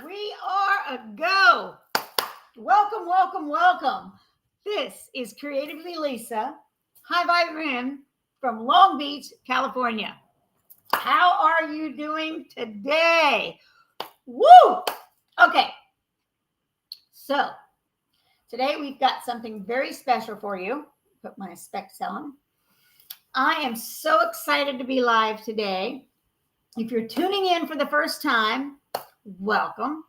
We are a go. Welcome, welcome, welcome. This is Creatively Lisa, High Vibe Rim from Long Beach, California. How are you doing today? Woo! Okay, so today we've got something very special for you. Put my specs on. I am so excited to be live today. If you're tuning in for the first time, welcome.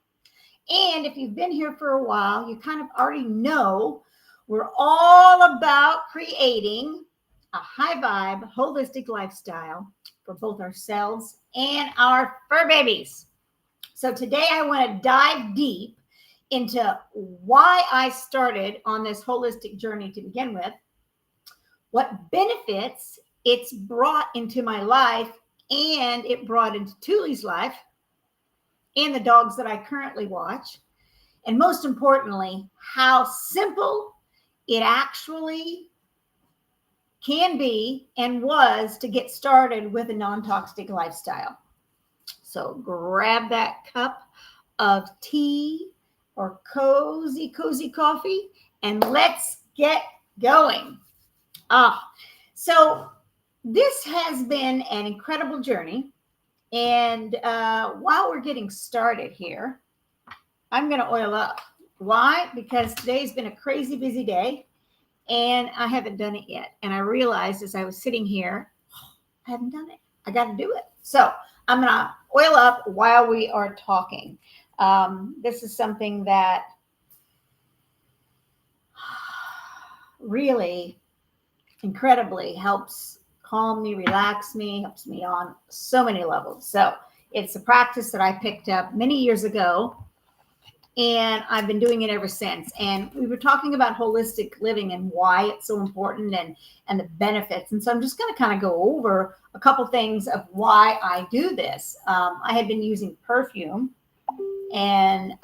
And if you've been here for a while, you kind of already know we're all about creating a high vibe, holistic lifestyle for both ourselves and our fur babies. So today I want to dive deep into why I started on this holistic journey to begin with, what benefits it's brought into my life and it brought into Tuli's life and the dogs that I currently watch. And most importantly, how simple it actually can be and was to get started with a non-toxic lifestyle. So grab that cup of tea or cozy coffee and let's get going. So this has been an incredible journey. And while we're getting started here, I'm going to oil up. Why? Because today's been a crazy busy day and I haven't done it yet. And I realized as I was sitting here, I haven't done it. I got to do it. So I'm going to oil up while we are talking. This is something that really incredibly helps calm me, relax me, helps me on so many levels. So it's a practice that I picked up many years ago, and I've been doing it ever since. And we were talking about holistic living and why it's so important and the benefits. And so I'm just going to kind of go over a couple things of why I do this. I had been using perfume and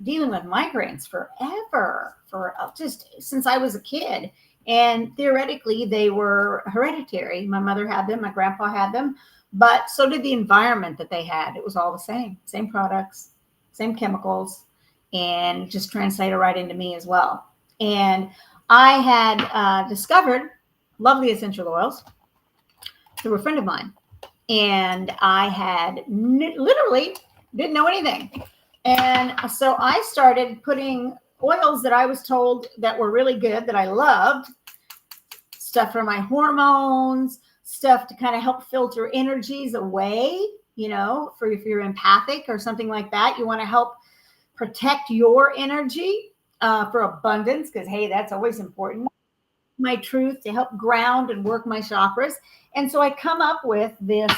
dealing with migraines forever, for just since I was a kid. And theoretically, they were hereditary. My mother had them, my grandpa had them, but so did the environment that they had. It was all the same products, same chemicals, and just translated right into me as well. And I had discovered lovely essential oils through a friend of mine. And I had literally didn't know anything. And so I started putting oils that I was told that were really good, that I loved, stuff for my hormones, stuff to kind of help filter energies away, for if you're empathic or something like that, you want to help protect your energy for abundance, because, hey, that's always important. My truth to help ground and work my chakras. And so I come up with this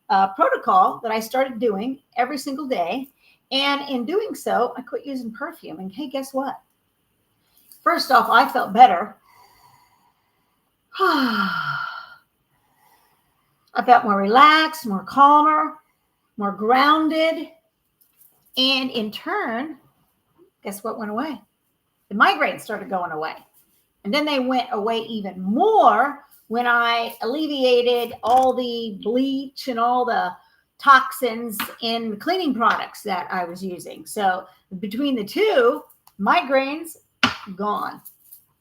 protocol that I started doing every single day. And in doing so, I quit using perfume. And hey, guess what? First off, I felt better. I felt more relaxed, more calmer, more grounded. And in turn, guess what went away? The migraines started going away. And then they went away even more when I alleviated all the bleach and all the toxins in cleaning products that I was using. So between the two, migraines gone.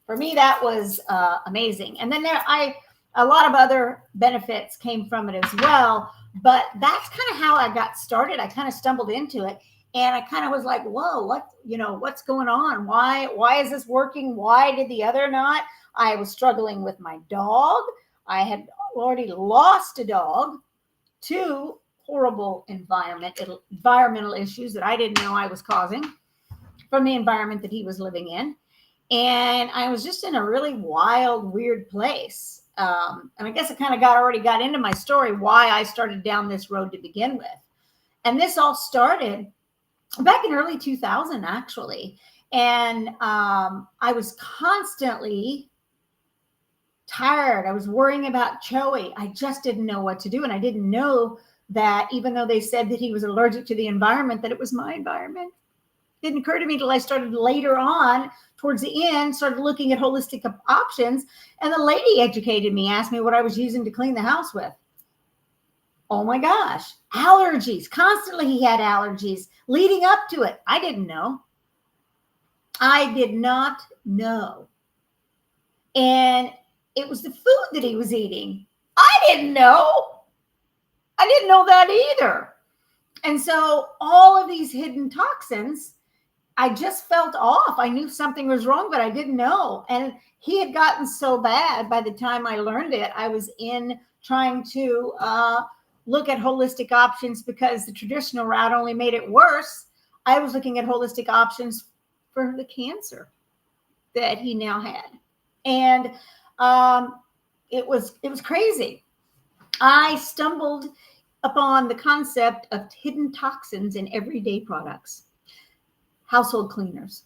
For me, that was amazing. And then a lot of other benefits came from it as well. But that's kind of how I got started. I kind of stumbled into it, and I kind of was like, "Whoa, what's going on? Why is this working? Why did the other not?" I was struggling with my dog. I had already lost a dog to horrible environmental issues that I didn't know I was causing from the environment that he was living in. And I was just in a really wild, weird place. And I guess it kind of already got into my story, why I started down this road to begin with. And this all started back in early 2000, actually. And I was constantly tired. I was worrying about Joey. I just didn't know what to do. And I didn't know that even though they said that he was allergic to the environment, that it was my environment. It didn't occur to me until I started later on, towards the end, started looking at holistic options. And the lady educated me, asked me what I was using to clean the house with. Oh my gosh, allergies. Constantly he had allergies leading up to it. I didn't know. I did not know. And it was the food that he was eating. I didn't know. I didn't know that either. And so all of these hidden toxins, I just felt off. I knew something was wrong, but I didn't know. And he had gotten so bad by the time I learned it. I was in trying to look at holistic options because the traditional route only made it worse. I was looking at holistic options for the cancer that he now had. And it was crazy. I stumbled upon the concept of hidden toxins in everyday products, household cleaners,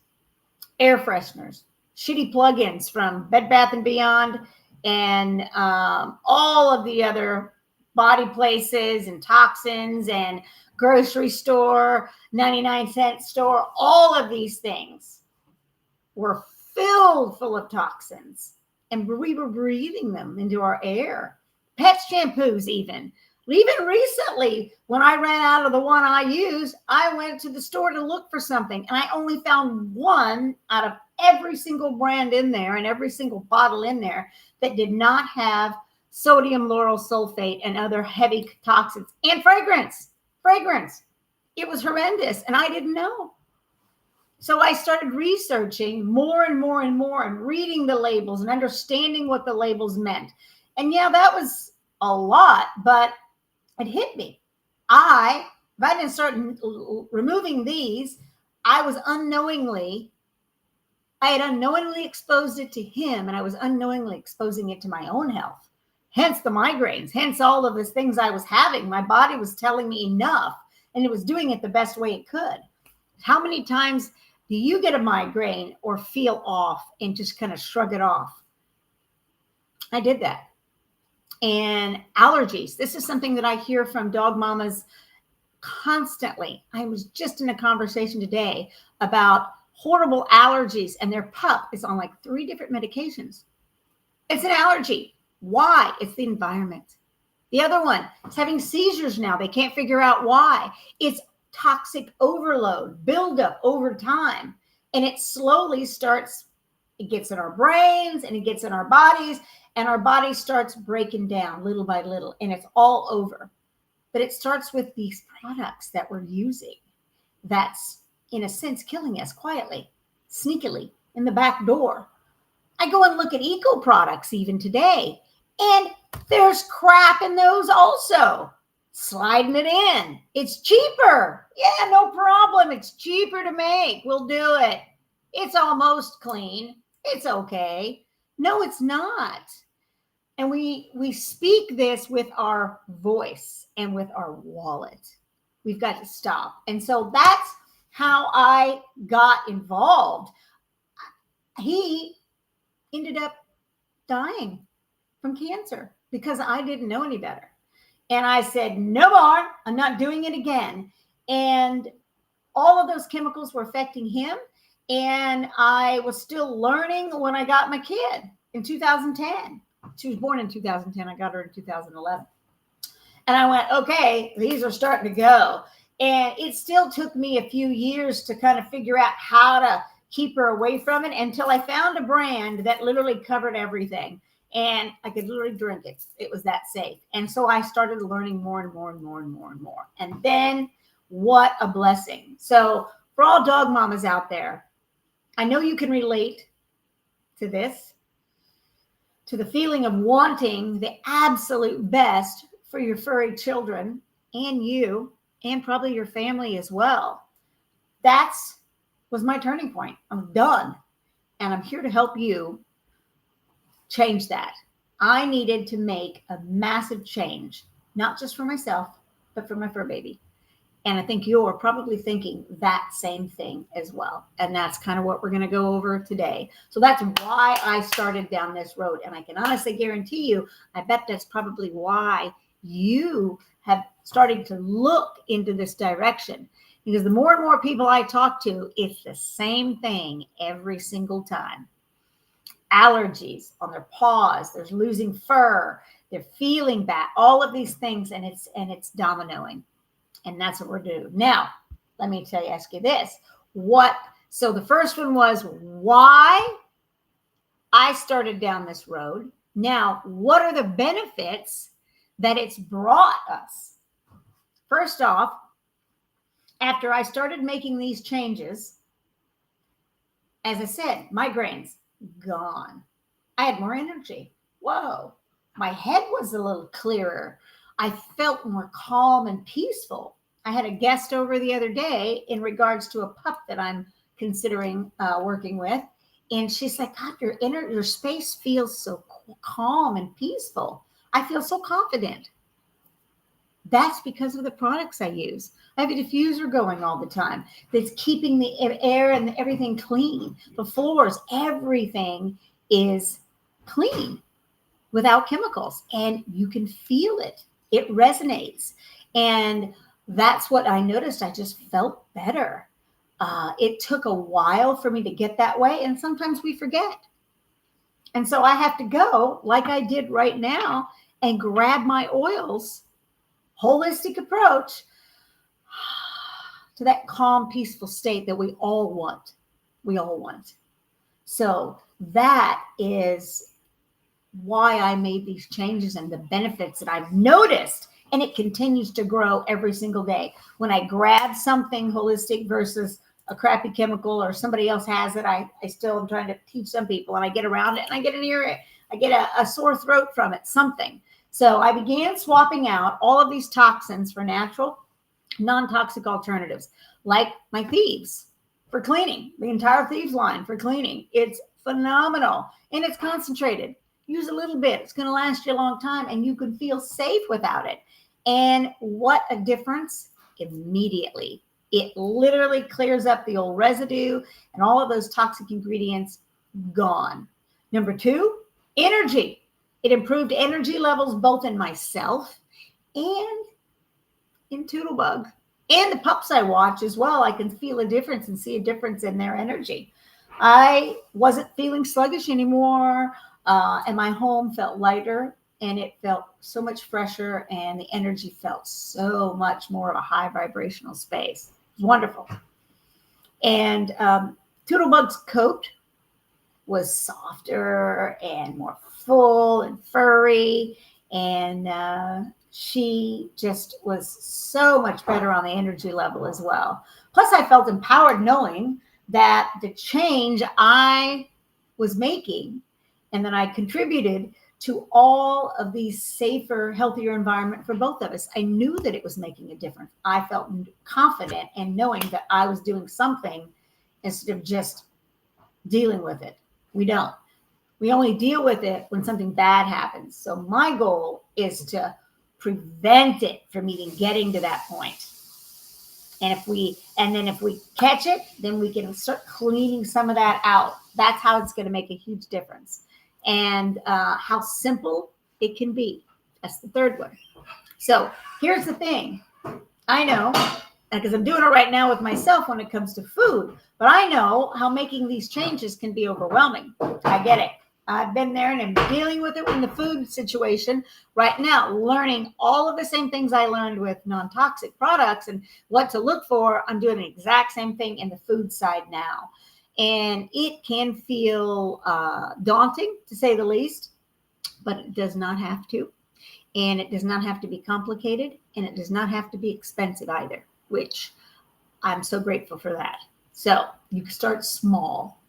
air fresheners, shitty plugins from Bed Bath & Beyond, and all of the other body places and toxins and grocery store, 99-cent store. All of these things were filled full of toxins, and we were breathing them into our air. Pet shampoos even. Even recently, when I ran out of the one I use, I went to the store to look for something, and I only found one out of every single brand in there and every single bottle in there that did not have sodium lauryl sulfate and other heavy toxins and fragrance. It was horrendous, and I didn't know. So I started researching more and more and more and reading the labels and understanding what the labels meant. And yeah, that was a lot, but it hit me. If I didn't start removing these, I had unknowingly exposed it to him, and I was unknowingly exposing it to my own health. Hence the migraines, hence all of these things I was having. My body was telling me enough, and it was doing it the best way it could. How many times do you get a migraine or feel off and just kind of shrug it off? I did that. And allergies. This is something that I hear from dog mamas constantly. I was just in a conversation today about horrible allergies, and their pup is on like 3 different medications. It's an allergy. Why? It's the environment. The other one is having seizures now. They can't figure out why. It's toxic overload, buildup over time. And it slowly starts, it gets in our brains and it gets in our bodies, and our body starts breaking down little by little, and it's all over. But it starts with these products that we're using that's, in a sense, killing us quietly, sneakily, in the back door. I go and look at eco products even today, and there's crap in those also. Sliding it in. It's cheaper. Yeah, no problem. It's cheaper to make. We'll do it. It's almost clean. It's okay. No, it's not. And we speak this with our voice and with our wallet. We've got to stop. And so that's how I got involved. He ended up dying from cancer because I didn't know any better. And I said, no more. I'm not doing it again. And all of those chemicals were affecting him. And I was still learning when I got my kid in 2010. She was born in 2010. I got her in 2011. And I went, okay, these are starting to go. And it still took me a few years to kind of figure out how to keep her away from it until I found a brand that literally covered everything. And I could literally drink it. It was that safe. And so I started learning more and more and more and more and more. And then what a blessing. So for all dog mamas out there, I know you can relate to this, to the feeling of wanting the absolute best for your furry children and you, and probably your family as well. That was my turning point. I'm done. And I'm here to help you change that. I needed to make a massive change, not just for myself, but for my fur baby. And I think you're probably thinking that same thing as well. And that's kind of what we're going to go over today. So that's why I started down this road. And I can honestly guarantee you, I bet that's probably why you have started to look into this direction. Because the more and more people I talk to, it's the same thing every single time. Allergies on their paws, there's losing fur, They're feeling bad, all of these things, and it's dominoing. And that's what we're doing. Now, let me ask you this. So the first one was why I started down this road. Now, what are the benefits that it's brought us? First off, after I started making these changes, as I said, migraines gone. I had more energy. Whoa. My head was a little clearer. I felt more calm and peaceful. I had a guest over the other day in regards to a pup that I'm considering working with. And she's like, God, your space feels so calm and peaceful. I feel so confident. That's because of the products I use. I have a diffuser going all the time that's keeping the air and everything clean. The floors, everything is clean without chemicals, and you can feel it. It resonates. And that's what I noticed. I just felt better. It took a while for me to get that way, and sometimes we forget. And so I have to go, like I did right now, and grab my oils, holistic approach, to that calm, peaceful state that we all want. We all want. So that is why I made these changes and the benefits that I've noticed. And it continues to grow every single day. When I grab something holistic versus a crappy chemical, or somebody else has it, I still am trying to teach some people, and I get around it and I get an ear, I get a sore throat from it, something. So I began swapping out all of these toxins for natural, non-toxic alternatives, like my Thieves for cleaning, the entire Thieves line for cleaning. It's phenomenal, and it's concentrated. Use a little bit. It's going to last you a long time, and you can feel safe without it. And what a difference immediately. It literally clears up the old residue, and all of those toxic ingredients gone. Number 2, energy. It improved energy levels both in myself and in Toodlebug. And the pups I watch as well, I can feel a difference and see a difference in their energy. I wasn't feeling sluggish anymore, and my home felt lighter, and it felt so much fresher, and the energy felt so much more of a high vibrational space. It was wonderful. And Toodlebug's coat was softer and more full and furry, and she just was so much better on the energy level as well. Plus, I felt empowered knowing that the change I was making, and then I contributed to all of these safer, healthier environment for both of us. I knew that it was making a difference. I felt confident in knowing that I was doing something instead of just dealing with it. We don't. We only deal with it when something bad happens. So my goal is to prevent it from even getting to that point. And if we catch it, then we can start cleaning some of that out. That's how it's going to make a huge difference. And how simple it can be. That's the third one. So here's the thing. I know, because I'm doing it right now with myself when it comes to food, but I know how making these changes can be overwhelming. I get it. I've been there, and I'm dealing with it in the food situation right now, learning all of the same things I learned with non-toxic products and what to look for. I'm doing the exact same thing in the food side now. And it can feel daunting, to say the least, but it does not have to. And it does not have to be complicated, and it does not have to be expensive either, which I'm so grateful for that. So you can start small.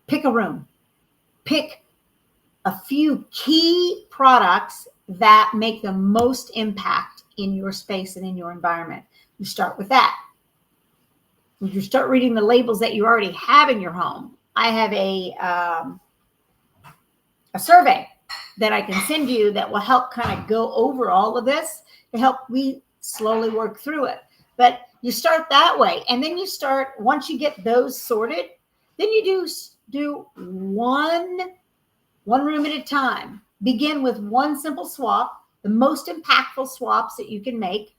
Pick a room. Pick a few key products that make the most impact in your space and in your environment. You start with that. You start reading the labels that you already have in your home. I have a survey that I can send you that will help kind of go over all of this to help we slowly work through it. But you start that way, and then you start, once you get those sorted, then you do one room at a time. Begin with one simple swap, the most impactful swaps that you can make.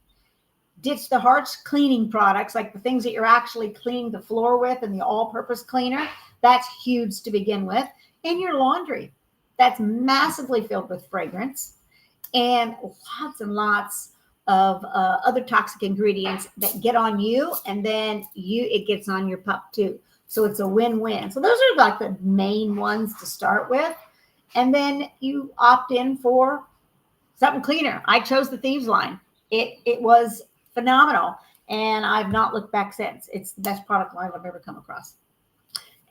Ditch the harsh cleaning products, like the things that you're actually cleaning the floor with and the all-purpose cleaner. That's huge to begin with. And your laundry. that's massively filled with fragrance and lots of other toxic ingredients that get on you, and then it gets on your pup too. So it's a win-win. So those are like the main ones to start with. And then you opt in for something cleaner. I chose the Thieves line. It was phenomenal, and I've not looked back since. It's the best product line I've ever come across,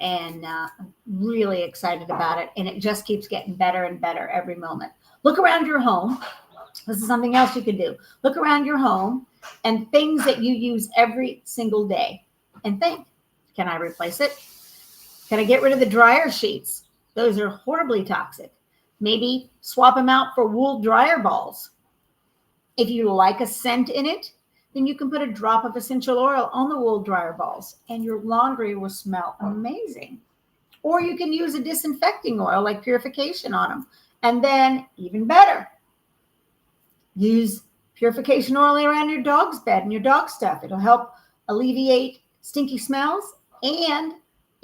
and I'm really excited about it. And it just keeps getting better and better every moment. Look around your home. This is something else you can do. Look around your home and things that you use every single day, and think, can I replace it? Can I get rid of the dryer sheets? Those are horribly toxic. Maybe swap them out for wool dryer balls. If you like a scent in it, then you can put a drop of essential oil on the wool dryer balls and your laundry will smell amazing. Or you can use a disinfecting oil like purification on them. And then even better, use purification oil around your dog's bed and your dog stuff. It'll help alleviate stinky smells and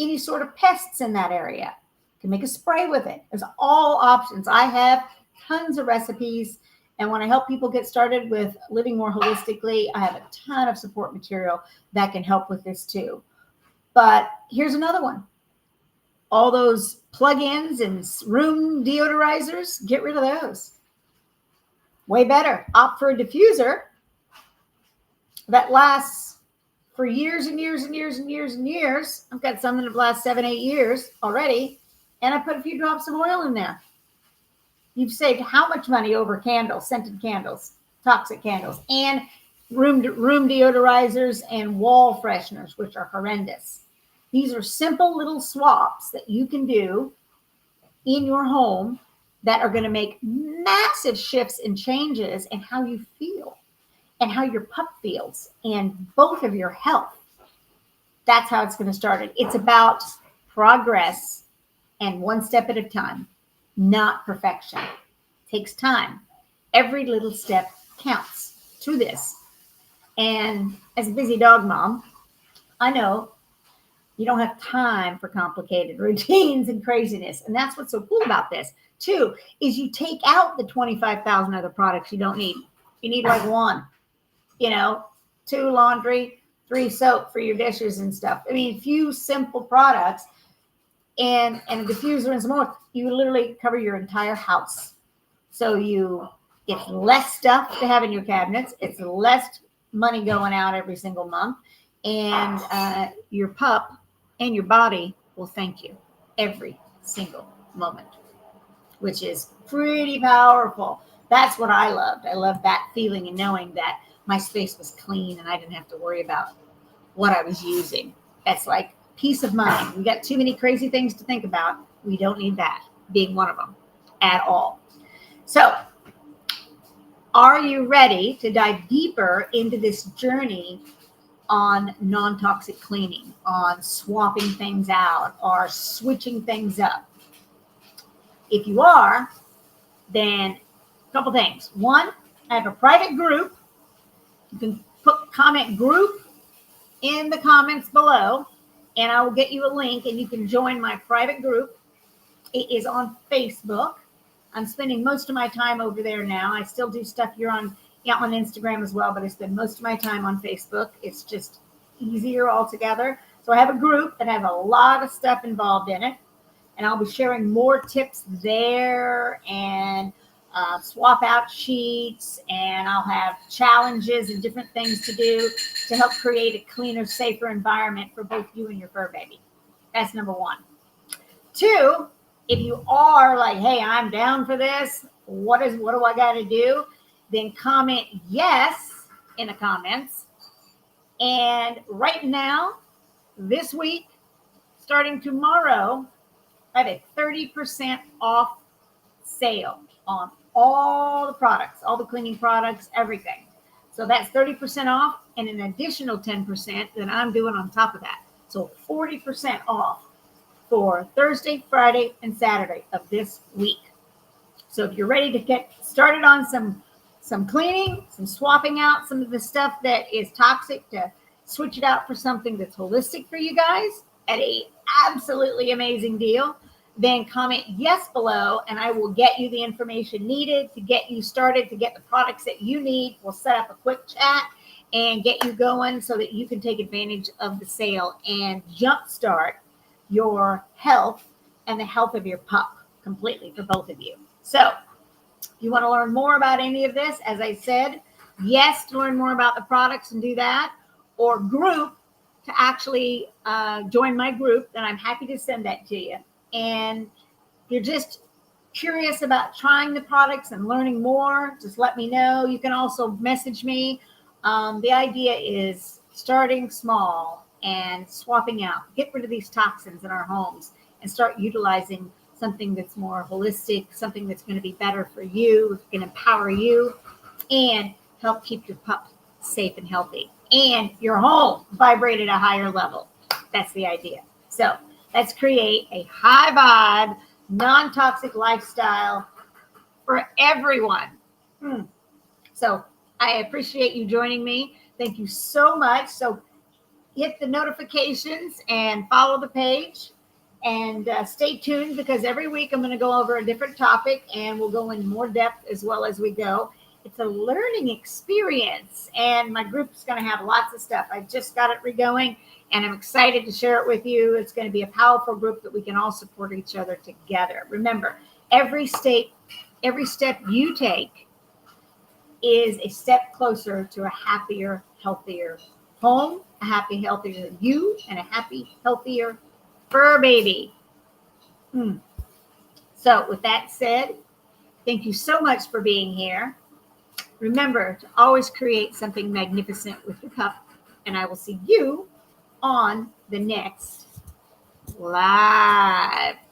any sort of pests in that area. You can make a spray with it. There's all options. I have tons of recipes. And when I help people get started with living more holistically, I have a ton of support material that can help with this too. But here's another one. All those plug-ins and room deodorizers, get rid of those. Way better. Opt for a diffuser that lasts for years and years and years and years and years. I've got some that have lasted 7-8 years already. And I put a few drops of oil in there. You've saved how much money over candles, scented candles, toxic candles, and room deodorizers and wall fresheners, which are horrendous. These are simple little swaps that you can do in your home that are going to make massive shifts and changes in how you feel and how your pup feels and both of your health. That's how it's going to start it. It's about progress and one step at a time, not perfection. It takes time. Every little step counts to this. And as a busy dog mom, I know you don't have time for complicated routines and craziness. And that's what's so cool about this, too, is you take out the 25,000 other products you don't need. You need like one, 2 laundry, 3 soap for your dishes and stuff. I mean, a few simple products and a diffuser and some more. You literally cover your entire house. So it's less stuff to have in your cabinets. It's less money going out every single month. And your pup and your body will thank you every single moment, which is pretty powerful. That's what I loved. I loved that feeling and knowing that my space was clean and I didn't have to worry about what I was using. That's like peace of mind. We got too many crazy things to think about. We don't need that being one of them at all. So, are you ready to dive deeper into this journey on non-toxic cleaning, on swapping things out or switching things up? If you are, then a couple things. One, I have a private group. You can comment group in the comments below, and I will get you a link and you can join my private group. It is on Facebook. I'm spending most of my time over there now. I still do stuff here on Instagram as well, but I spend most of my time on Facebook. It's just easier altogether. So I have a group that has a lot of stuff involved in it, and I'll be sharing more tips there and swap out sheets, and I'll have challenges and different things to do to help create a cleaner, safer environment for both you and your fur baby. That's number 1. 2, if you are like, hey, I'm down for this, what do I got to do? Then comment yes in the comments. And right now, this week, starting tomorrow, I have a 30% off sale on all the products, all the cleaning products, everything. So that's 30% off and an additional 10% that I'm doing on top of that. So 40% off for Thursday, Friday, and Saturday of this week. So if you're ready to get started on some cleaning, some swapping out some of the stuff that is toxic to switch it out for something that's holistic for you guys at a absolutely amazing deal, then comment yes below, and I will get you the information needed to get you started, to get the products that you need. We'll set up a quick chat and get you going so that you can take advantage of the sale and jumpstart your health and the health of your pup completely for both of you. So you want to learn more about any of this, as I said, yes, to learn more about the products and do that, or group to actually join my group, then I'm happy to send that to you. And if you're just curious about trying the products and learning more, just let me know. You can also message me. The idea is starting small and swapping out, get rid of these toxins in our homes and start utilizing something that's more holistic, something that's going to be better for you, can empower you, and help keep your pup safe and healthy, and your home vibrate at a higher level. That's the idea. So let's create a high vibe, non-toxic lifestyle for everyone. So I appreciate you joining me. Thank you so much. So hit the notifications and follow the page. And stay tuned, because every week I'm going to go over a different topic and we'll go in more depth as well as we go. It's a learning experience, and my group's going to have lots of stuff. I just got it regoing, and I'm excited to share it with you. It's going to be a powerful group that we can all support each other together. Remember, every step you take is a step closer to a happier, healthier home, a happy, healthier you, and a happy, healthier fur baby. So with that said, thank you so much for being here. Remember to always create something magnificent with your pup, and I will see you on the next live.